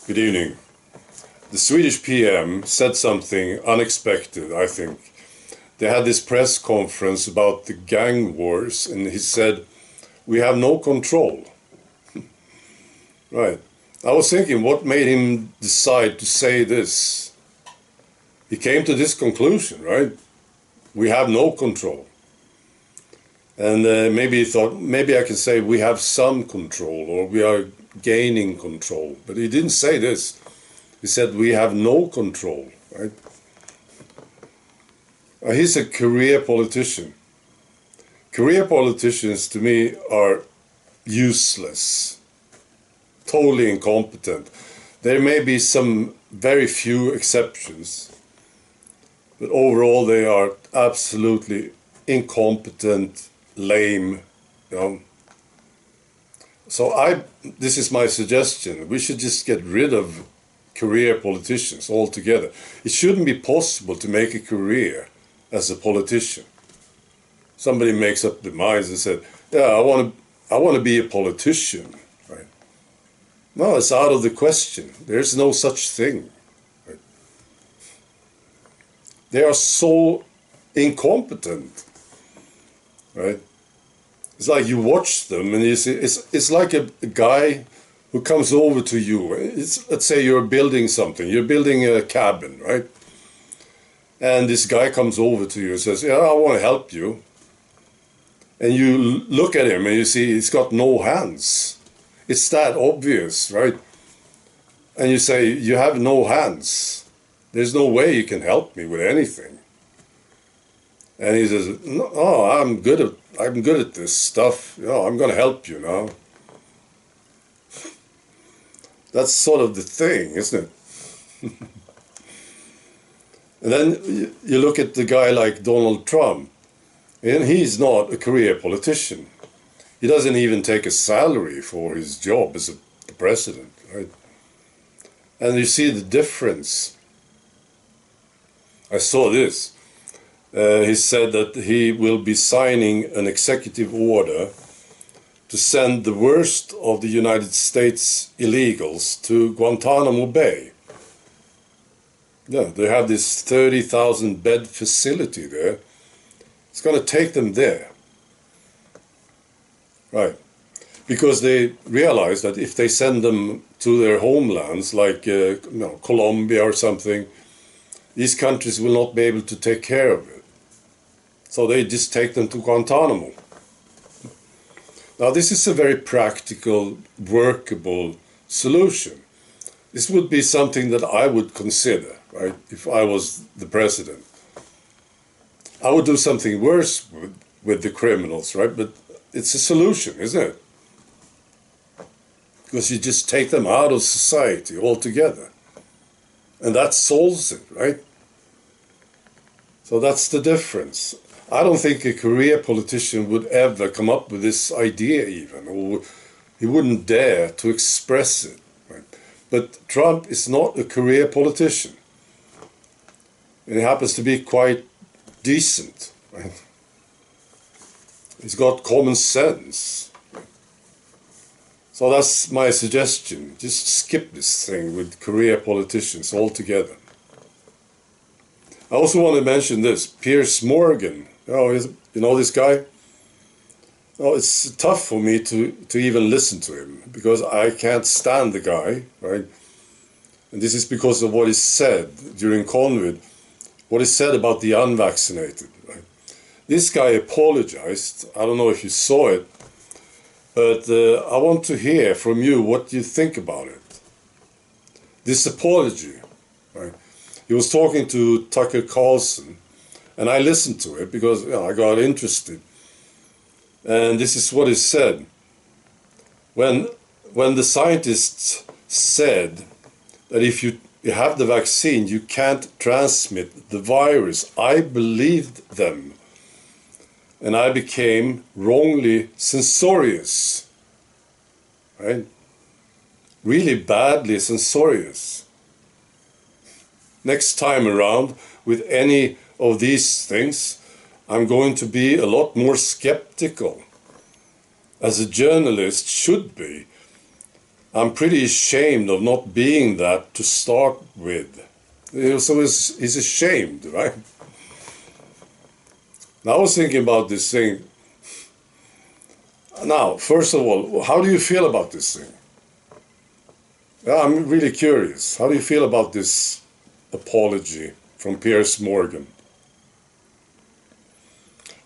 Good evening. The Swedish PM said something unexpected, I think. They had this press conference about the gang wars, and he said, "We have no control." Right. I was thinking, what made him decide to say this? He came to this conclusion, right? We have no control. And maybe he thought, maybe I can say we have some control, or we are gaining control. But he didn't say this. He said we have no control, right? He's a career politician. Career politicians, to me, are useless, totally incompetent. There may be some very few exceptions, but overall they are absolutely incompetent, lame, you know. So this is my suggestion. We should just get rid of career politicians altogether. It shouldn't be possible to make a career as a politician. Somebody makes up their minds and said, "Yeah, I want to be a politician." Right? No, it's out of the question. There's no such thing. Right? They are so incompetent. Right? It's like you watch them and you see, it's like a guy who comes over to you. Let's say you're building something. You're building a cabin, right? And this guy comes over to you and says, "Yeah, I want to help you." And you look at him and you see he's got no hands. It's that obvious, right? And you say, "You have no hands. There's no way you can help me with anything." And he says, "No, I'm good at this stuff. You know, I'm going to help you now." That's sort of the thing, isn't it? And then you look at the guy like Donald Trump, and he's not a career politician. He doesn't even take a salary for his job as the president, right? And you see the difference. I saw this. He said that he will be signing an executive order to send the worst of the United States illegals to Guantanamo Bay. Yeah, they have this 30,000 bed facility there. It's going to take them there. Right. Because they realize that if they send them to their homelands, like Colombia or something, these countries will not be able to take care of it. So they just take them to Guantanamo. Now, this is a very practical, workable solution. This would be something that I would consider, right, if I was the president. I would do something worse with the criminals, right? But it's a solution, isn't it? Because you just take them out of society altogether. And that solves it, right? So that's the difference. I don't think a career politician would ever come up with this idea even, or he wouldn't dare to express it. Right? But Trump is not a career politician. And he happens to be quite decent. Right? He's got common sense. So that's my suggestion. Just skip this thing with career politicians altogether. I also want to mention this, Piers Morgan. You know this guy? Oh, it's tough for me to even listen to him because I can't stand the guy, right? And this is because of what he said during COVID, what he said about the unvaccinated, right? This guy apologized. I don't know if you saw it, but I want to hear from you what you think about it. This apology, right? He was talking to Tucker Carlson, and I listened to it because I got interested. And this is what he said. When the scientists said that if you have the vaccine, you can't transmit the virus, I believed them. And I became wrongly censorious. Right? Really badly censorious. Next time around, with any of these things, I'm going to be a lot more skeptical, as a journalist should be. I'm pretty ashamed of not being that to start with. So he's ashamed, right? Now I was thinking about this thing. Now, first of all, how do you feel about this thing? I'm really curious. How do you feel about this apology from Piers Morgan?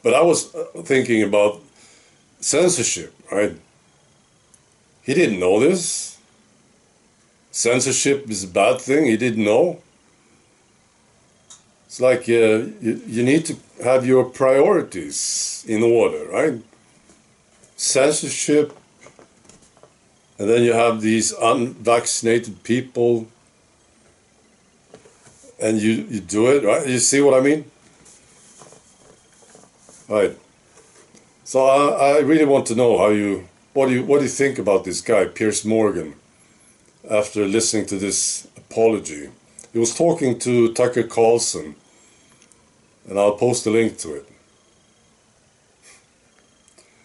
But I was thinking about censorship, right? He didn't know this. Censorship is a bad thing. He didn't know. It's like you need to have your priorities in order, right? Censorship, and then you have these unvaccinated people, and you do it, right? You see what I mean? Right. So I really want to know what do you think about this guy, Piers Morgan, after listening to this apology. He was talking to Tucker Carlson, and I'll post a link to it.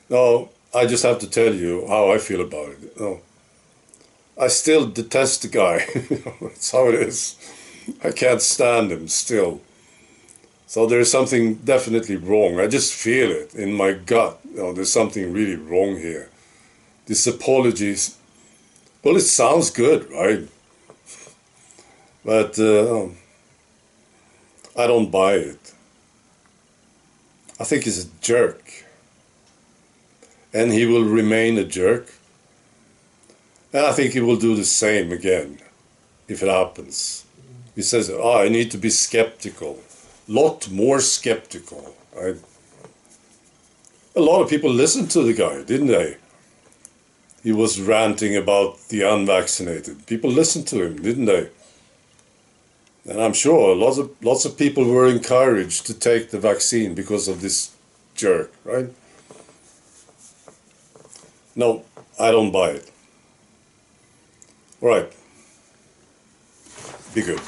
Now, I just have to tell you how I feel about it. No, I still detest the guy. That's how it is. I can't stand him still. So there's something definitely wrong. I just feel it in my gut. There's something really wrong here. This apology, well, it sounds good, right? But I don't buy it. I think he's a jerk. And he will remain a jerk. And I think he will do the same again, if it happens. He says, I need to be skeptical. Lot more skeptical, right? A lot of people listened to the guy, didn't they? He was ranting about the unvaccinated. People listened to him, didn't they? And I'm sure lots of people were encouraged to take the vaccine because of this jerk, right? No, I don't buy it. All right. Be good.